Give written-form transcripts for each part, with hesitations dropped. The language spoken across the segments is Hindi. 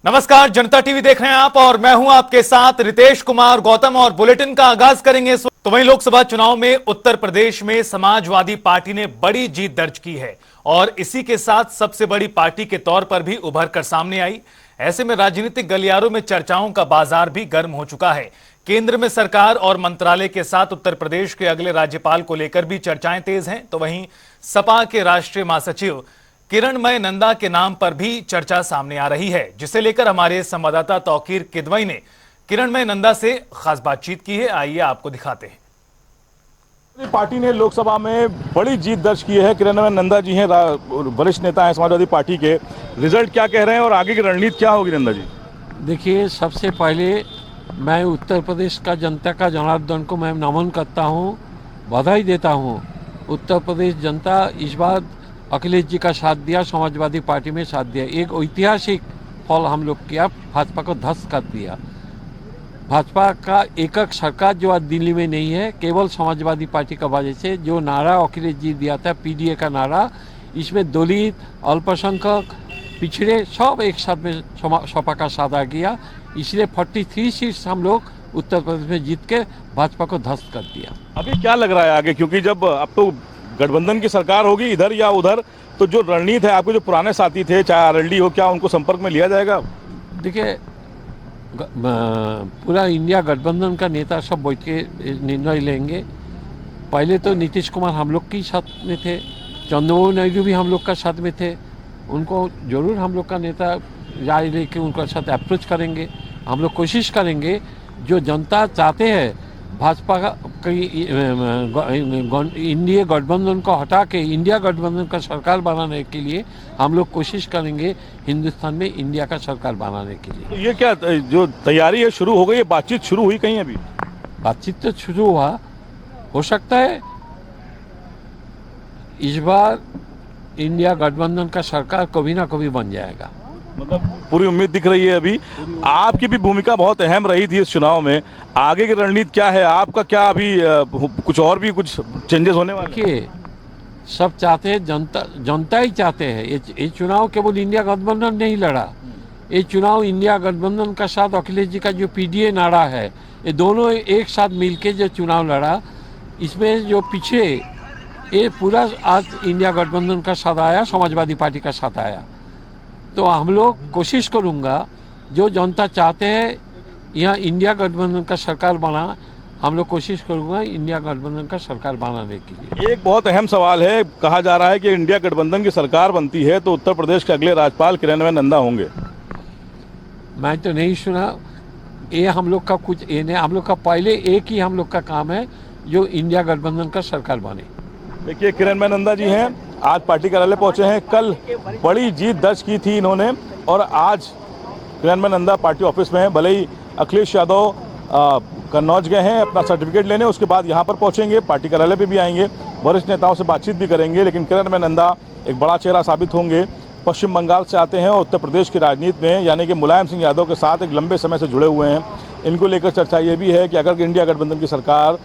नमस्कार, जनता टीवी देख रहे हैं आप और मैं हूं आपके साथ रितेश कुमार गौतम और बुलेटिन का आगाज करेंगे। तो वहीं लोकसभा चुनाव में उत्तर प्रदेश में समाजवादी पार्टी ने बड़ी जीत दर्ज की है और इसी के साथ सबसे बड़ी पार्टी के तौर पर भी उभर कर सामने आई। ऐसे में राजनीतिक गलियारों में चर्चाओं का बाजार भी गर्म हो चुका है। केंद्र में सरकार और मंत्रालय के साथ उत्तर प्रदेश के अगले राज्यपाल को लेकर भी चर्चाएं तेज हैं। तो वहीं सपा के राष्ट्रीय महासचिव किरणमय नंदा के नाम पर भी चर्चा सामने आ रही है, जिसे लेकर हमारे संवाददाता तौकीर किदवई ने किरणमय नंदा से खास बातचीत की है। आइए आपको दिखाते हैं। पार्टी ने लोकसभा में बड़ी जीत दर्ज की है। किरणमय नंदा जी हैं, वरिष्ठ नेता हैं समाजवादी पार्टी के। रिजल्ट क्या कह रहे हैं और आगे की रणनीति क्या होगी नंदा जी? देखिए, सबसे पहले मैं उत्तर प्रदेश का जनता का जनार्दन को मैं नमन करता हूँ, बधाई देता हूँ। उत्तर प्रदेश जनता इस बार अखिलेश जी का साथ दिया, समाजवादी पार्टी में साथ दिया। एक ऐतिहासिक फल हम लोग किया, भाजपा को ध्वस्त कर दिया। भाजपा का एकक सरकार जो आज दिल्ली में नहीं है, केवल समाजवादी पार्टी का वजह से जो नारा अखिलेश जी दिया था, पीडीए का नारा, इसमें दलित, अल्पसंख्यक, पिछड़े सब एक साथ में सपा का साथ आ गया। इसलिए 43 सीट्स हम लोग उत्तर प्रदेश में जीत के भाजपा को ध्वस्त कर दिया। अभी क्या लग रहा है आगे, क्योंकि जब अब तो गठबंधन की सरकार होगी इधर या उधर, तो जो रणनीति है, आपके जो पुराने साथी थे चाहे आरएलडी हो, क्या उनको संपर्क में लिया जाएगा? देखिए, पूरा इंडिया गठबंधन का नेता सब बैठ के निर्णय लेंगे। पहले तो नीतीश कुमार हम लोग के साथ में थे, चंद्रबाबू नायडू भी हम लोग का साथ में थे। उनको जरूर हम लोग का नेता राय लेके उनका साथ अप्रोच करेंगे। हम लोग कोशिश करेंगे जो जनता चाहते हैं भाजपा की इंडिया गठबंधन को हटा के इंडिया गठबंधन का सरकार बनाने के लिए हम लोग कोशिश करेंगे हिंदुस्तान में इंडिया का सरकार बनाने के लिए। तो ये क्या जो तैयारी है शुरू हो गई है? बातचीत शुरू हुई कहीं अभी? बातचीत तो शुरू हुआ, हो सकता है इस बार इंडिया गठबंधन का सरकार कभी ना कभी बन जाएगा। मतलब पूरी उम्मीद दिख रही है अभी। आपकी भी भूमिका बहुत अहम रही थी इस चुनाव में। आगे की रणनीति क्या है आपका? क्या अभी कुछ और भी कुछ चेंजेस होने वाले? देखिए, सब चाहते हैं, जनता ही चाहते हैं। ये चुनाव केवल इंडिया गठबंधन नहीं लड़ा, ये चुनाव इंडिया गठबंधन का साथ अखिलेश जी का जो पीडीए नारा है, ये दोनों एक साथ मिलके जो चुनाव लड़ा, इसमें जो पीछे ये पूरा आज इंडिया गठबंधन का साथ आया, समाजवादी पार्टी का साथ आया। तो हम लोग कोशिश करूँगा, जो जनता चाहते हैं यहाँ इंडिया गठबंधन का सरकार बना, हम लोग कोशिश करूँगा इंडिया गठबंधन का सरकार बनाने के लिए। एक बहुत अहम सवाल है, कहा जा रहा है कि इंडिया गठबंधन की सरकार बनती है तो उत्तर प्रदेश के अगले राज्यपाल किरणमय नंदा होंगे। मैं तो नहीं सुना, ये हम लोग का कुछ ये नहीं। हम लोग का पहले एक ही हम लोग का काम है जो इंडिया गठबंधन का सरकार बने। देखिए, किरणमय नंदा जी हैं, आज पार्टी कार्यालय पहुंचे हैं। कल बड़ी जीत दर्ज की थी इन्होंने और आज किरणमय नंदा पार्टी ऑफिस में है। भले ही अखिलेश यादव कन्नौज गए हैं अपना सर्टिफिकेट लेने, उसके बाद यहाँ पर पहुँचेंगे, पार्टी कार्यालय पे भी आएंगे, वरिष्ठ नेताओं से बातचीत भी करेंगे। लेकिन किरणमय नंदा एक बड़ा चेहरा साबित होंगे। पश्चिम बंगाल से आते हैं और उत्तर प्रदेश की राजनीति में यानी कि मुलायम सिंह यादव के साथ एक लंबे समय से जुड़े हुए हैं। इनको लेकर चर्चा ये भी है कि अगर इंडिया गठबंधन की सरकार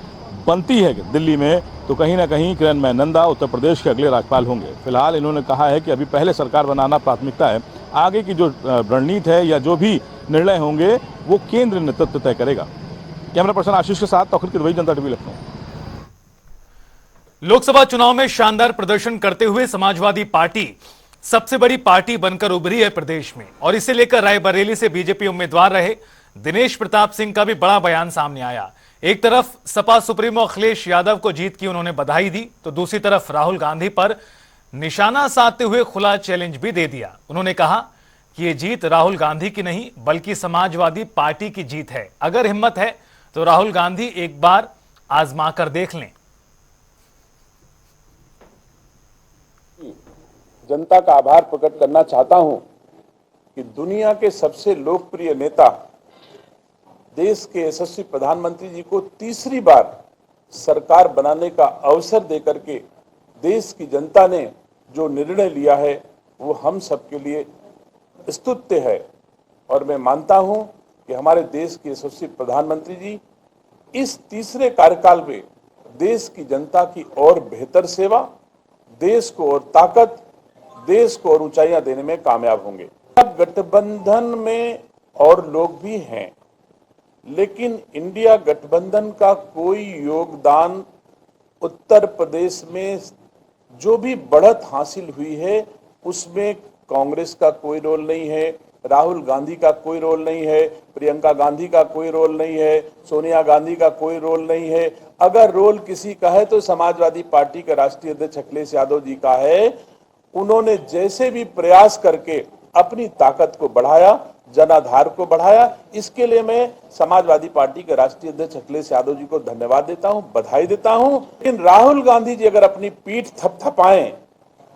बनती है दिल्ली में तो कहीं ना कहीं किरणमय नंदा उत्तर प्रदेश के अगले राज्यपाल होंगे। फिलहाल इन्होंने कहा है कि अभी पहले सरकार बनाना प्राथमिकता है, आगे की जो रणनीति है या जो भी निर्णय होंगे वो केंद्र नेतृत्व तय करेगा। कैमरा पर्सन आशीष के साथ तौकीर किदवई, जनता टीवी, लखनऊ। लोकसभा चुनाव में शानदार प्रदर्शन करते हुए समाजवादी पार्टी सबसे बड़ी पार्टी बनकर उभरी है प्रदेश में और इसे लेकर रायबरेली से बीजेपी उम्मीदवार रहे दिनेश प्रताप सिंह का भी बड़ा बयान सामने आया। एक तरफ सपा सुप्रीमो अखिलेश यादव को जीत की उन्होंने बधाई दी, तो दूसरी तरफ राहुल गांधी पर निशाना साधते हुए खुला चैलेंज भी दे दिया। उन्होंने कहा कि यह जीत राहुल गांधी की नहीं बल्कि समाजवादी पार्टी की जीत है। अगर हिम्मत है तो राहुल गांधी एक बार आजमा कर देख लें। जनता का आभार प्रकट करना चाहता हूं कि दुनिया के सबसे लोकप्रिय नेता, देश के यशस्वी प्रधानमंत्री जी को तीसरी बार सरकार बनाने का अवसर देकर के देश की जनता ने जो निर्णय लिया है वो हम सबके लिए स्तुत्य है। और मैं मानता हूं कि हमारे देश के यशस्वी प्रधानमंत्री जी इस तीसरे कार्यकाल में देश की जनता की और बेहतर सेवा, देश को और ताकत, देश को और ऊंचाइयां देने में कामयाब होंगे। गठबंधन में और लोग भी हैं, लेकिन इंडिया गठबंधन का कोई योगदान उत्तर प्रदेश में जो भी बढ़त हासिल हुई है उसमें कांग्रेस का कोई रोल नहीं है, राहुल गांधी का कोई रोल नहीं है, प्रियंका गांधी का कोई रोल नहीं है, सोनिया गांधी का कोई रोल नहीं है। अगर रोल किसी का है तो समाजवादी पार्टी के राष्ट्रीय अध्यक्ष अखिलेश यादव जी का है। उन्होंने जैसे भी प्रयास करके अपनी ताकत को बढ़ाया, जनाधार को बढ़ाया, इसके लिए मैं समाजवादी पार्टी के राष्ट्रीय अध्यक्ष अखिलेश यादव जी को धन्यवाद देता हूं, बधाई देता हूं। लेकिन राहुल गांधी जी अगर अपनी पीठ थपथपाएं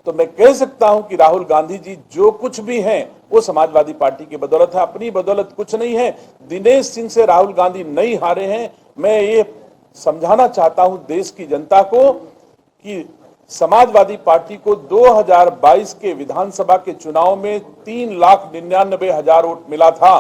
तो मैं कह सकता हूं कि राहुल गांधी जी जो कुछ भी हैं वो समाजवादी पार्टी की बदौलत है, अपनी बदौलत कुछ नहीं है। दिनेश सिंह से राहुल गांधी नहीं हारे हैं। मैं ये समझाना चाहता हूं देश की जनता को कि समाजवादी पार्टी को 2022 के विधानसभा के चुनाव में 3,99,000 वोट मिला था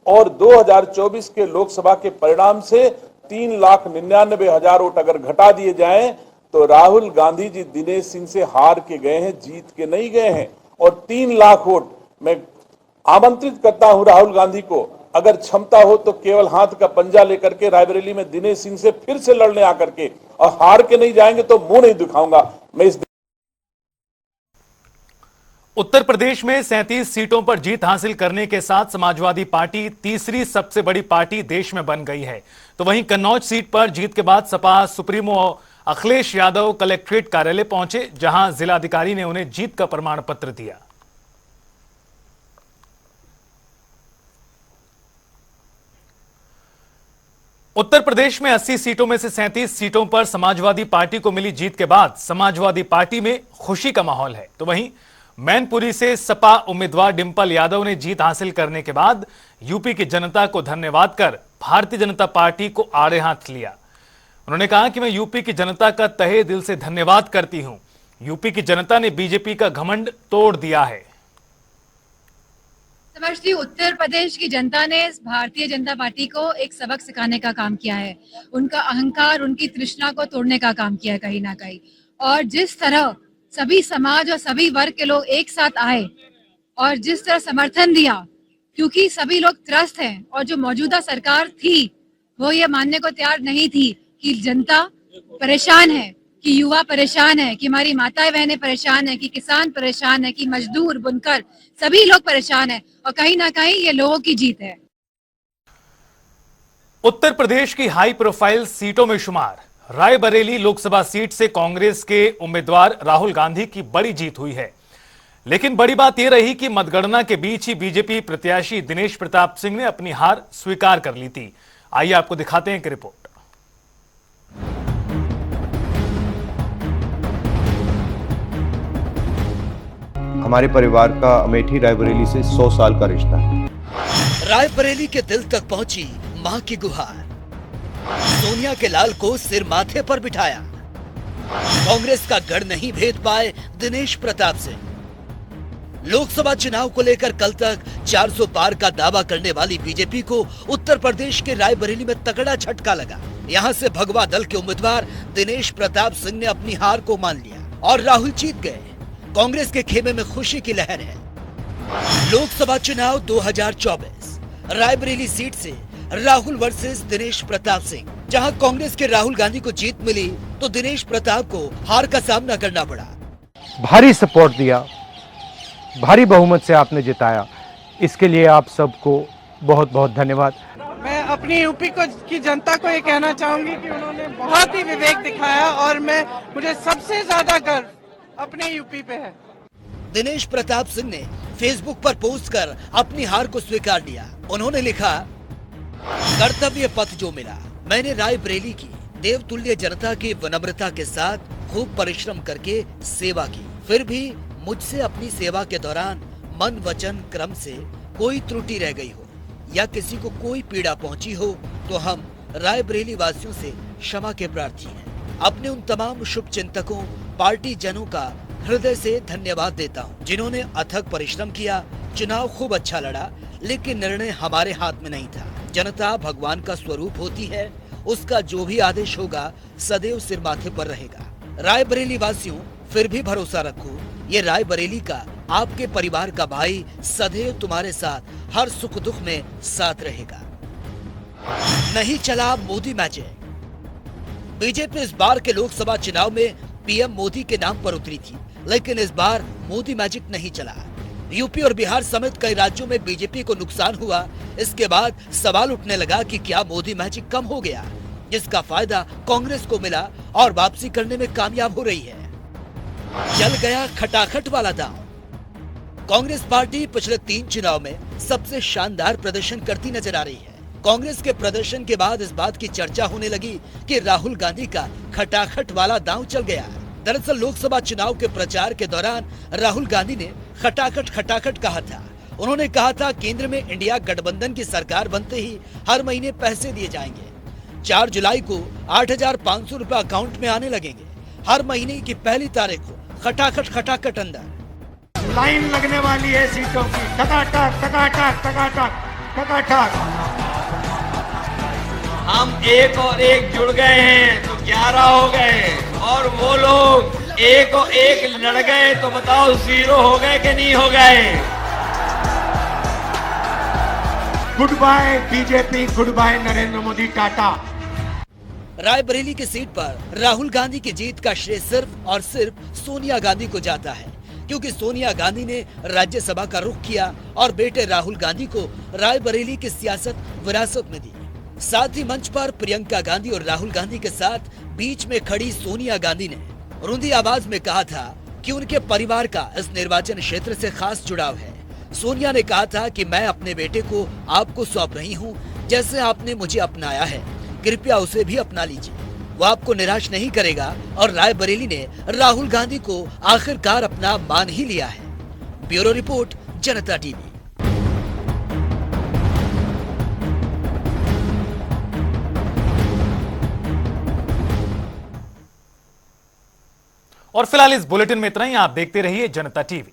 और 2024 के लोकसभा के परिणाम से 3,99,000 वोट अगर घटा दिए जाएं तो राहुल गांधी जी दिनेश सिंह से हार के गए हैं, जीत के नहीं गए हैं। और 3 लाख वोट मैं आमंत्रित करता हूं राहुल गांधी को, अगर क्षमता हो तो केवल हाथ का पंजा लेकर के रायबरेली में दिनेश सिंह से फिर से लड़ने आकर के, और हार के नहीं जाएंगे तो मुंह नहीं दिखाऊंगा मैं इस। उत्तर प्रदेश में 37 सीटों पर जीत हासिल करने के साथ समाजवादी पार्टी तीसरी सबसे बड़ी पार्टी देश में बन गई है। तो वहीं कन्नौज सीट पर जीत के बाद सपा सुप्रीमो अखिलेश यादव कलेक्ट्रेट कार्यालय पहुंचे, जहां जिलाधिकारी ने उन्हें जीत का प्रमाण पत्र दिया। उत्तर प्रदेश में 80 सीटों में से 37 सीटों पर समाजवादी पार्टी को मिली जीत के बाद समाजवादी पार्टी में खुशी का माहौल है। तो वहीं मैनपुरी से सपा उम्मीदवार डिंपल यादव ने जीत हासिल करने के बाद यूपी की जनता को धन्यवाद कर भारतीय जनता पार्टी को आड़े हाथ लिया। उन्होंने कहा कि मैं यूपी की जनता का तहे दिल से धन्यवाद करती हूं। यूपी की जनता ने बीजेपी का घमंड तोड़ दिया है। समझती हूँ उत्तर प्रदेश की जनता ने भारतीय जनता पार्टी को एक सबक सिखाने का काम किया है। उनका अहंकार, उनकी तृष्णा को तोड़ने का काम किया है कहीं ना कहीं। और जिस तरह सभी समाज और सभी वर्ग के लोग एक साथ आए और जिस तरह समर्थन दिया, क्योंकि सभी लोग त्रस्त हैं और जो मौजूदा सरकार थी वो ये मानने को तैयार नहीं थी कि जनता परेशान है, कि युवा परेशान है, कि हमारी माताएं बहनें परेशान है, कि किसान परेशान है, कि मजदूर बुनकर सभी लोग परेशान है। और कहीं ना कहीं ये लोगों की जीत है। उत्तर प्रदेश की हाई प्रोफाइल सीटों में शुमार रायबरेली लोकसभा सीट से कांग्रेस के उम्मीदवार राहुल गांधी की बड़ी जीत हुई है। लेकिन बड़ी बात यह रही कि मतगणना के बीच ही बीजेपी प्रत्याशी दिनेश प्रताप सिंह ने अपनी हार स्वीकार कर ली थी। आइए आपको दिखाते हैं एक रिपोर्ट। हमारे परिवार का अमेठी रायबरेली से 100 साल का रिश्ता है। रायबरेली के दिल तक पहुंची मां की गुहार। सोनिया के लाल को सिर माथे पर बिठाया। कांग्रेस का गढ़ नहीं भेद पाए दिनेश प्रताप सिंह। लोकसभा चुनाव को लेकर कल तक 400 पार का दावा करने वाली बीजेपी को उत्तर प्रदेश के रायबरेली में तगड़ा झटका लगा। यहां से भगवा दल के उम्मीदवार दिनेश प्रताप सिंह ने अपनी हार को मान लिया और राहुल जीत गए। कांग्रेस के खेमे में खुशी की लहर है। लोकसभा चुनाव 2024 रायबरेली सीट से राहुल वर्सेस दिनेश प्रताप सिंह। जहां कांग्रेस के राहुल गांधी को जीत मिली तो दिनेश प्रताप को हार का सामना करना पड़ा। भारी सपोर्ट दिया, भारी बहुमत से आपने जिताया, इसके लिए आप सबको बहुत बहुत धन्यवाद। मैं अपनी यूपी की जनता को ये कहना चाहूंगी कि उन्होंने बहुत ही विवेक दिखाया और मुझे सबसे ज्यादा गर्व अपने यूपी पे है। दिनेश प्रताप सिंह ने फेसबुक पर पोस्ट कर अपनी हार को स्वीकार लिया। उन्होंने लिखा, कर्तव्य पथ जो मिला, मैंने रायबरेली की देवतुल्य जनता की विनम्रता के साथ खूब परिश्रम करके सेवा की। फिर भी मुझसे अपनी सेवा के दौरान मन वचन क्रम से कोई त्रुटि रह गई हो या किसी को कोई पीड़ा पहुंची हो तो हम रायबरेली वासियों से क्षमा के प्रार्थी हैं। अपने उन तमाम शुभ चिंतकों, पार्टी जनों का हृदय से धन्यवाद देता हूं, जिन्होंने अथक परिश्रम किया। चुनाव खूब अच्छा लड़ा, लेकिन निर्णय हमारे हाथ में नहीं था। जनता भगवान का स्वरूप होती है, उसका जो भी आदेश होगा सदैव सिर माथे पर रहेगा। रायबरेली वासियों, फिर भी भरोसा रखो, ये रायबरेली का आपके परिवार का भाई सदैव तुम्हारे साथ हर सुख दुख में साथ रहेगा। नहीं चला मोदी मैजिक। बीजेपी इस बार के लोकसभा चुनाव में पीएम मोदी के नाम पर उतरी थी, लेकिन इस बार मोदी मैजिक नहीं चला। यूपी और बिहार समेत कई राज्यों में बीजेपी को नुकसान हुआ। इसके बाद सवाल उठने लगा कि क्या मोदी मैजिक कम हो गया, जिसका फायदा कांग्रेस को मिला और वापसी करने में कामयाब हो रही है। चल गया खटाखट वाला दांव। कांग्रेस पार्टी पिछले 3 चुनाव में सबसे शानदार प्रदर्शन करती नजर आ रही है। कांग्रेस के प्रदर्शन के बाद इस बात की चर्चा होने लगी कि राहुल गांधी का खटाखट वाला दांव चल गया। दरअसल लोकसभा चुनाव के प्रचार के दौरान राहुल गांधी ने खटाखट खटाखट कहा था। उन्होंने कहा था केंद्र में इंडिया गठबंधन की सरकार बनते ही हर महीने पैसे दिए जाएंगे। 4 जुलाई को 8,500 रुपए अकाउंट में आने लगेंगे। हर महीने की पहली तारीख को खटाखट खटाखट अंदर लाइन लगने वाली है सीटों की, टकाटक टकाटक टकाटक टकाटक। हम एक और एक जुड़ गए हैं तो 11 हो गए, और वो लोग एक और एक लड़ गए तो बताओ 0 हो गए कि नहीं हो गए। Goodbye BJP, goodbye Narendra Modi, tata. Raebareli की सीट पर राहुल गांधी की जीत का श्रेय सिर्फ और सिर्फ सोनिया गांधी को जाता है, क्योंकि सोनिया गांधी ने राज्यसभा का रुख किया और बेटे राहुल गांधी को रायबरेली की सियासत विरासत में दी। साथ ही मंच पर प्रियंका गांधी और राहुल गांधी के साथ बीच में खड़ी सोनिया गांधी ने रुंधी आवाज में कहा था कि उनके परिवार का इस निर्वाचन क्षेत्र से खास जुड़ाव है। सोनिया ने कहा था कि मैं अपने बेटे को आपको सौंप रही हूं, जैसे आपने मुझे अपनाया है, कृपया उसे भी अपना लीजिए, वो आपको निराश नहीं करेगा। और रायबरेली ने राहुल गांधी को आखिरकार अपना मान ही लिया है। ब्यूरो रिपोर्ट, जनता टीवी। और फिलहाल इस बुलेटिन में इतना ही। आप देखते रहिए जनता टीवी।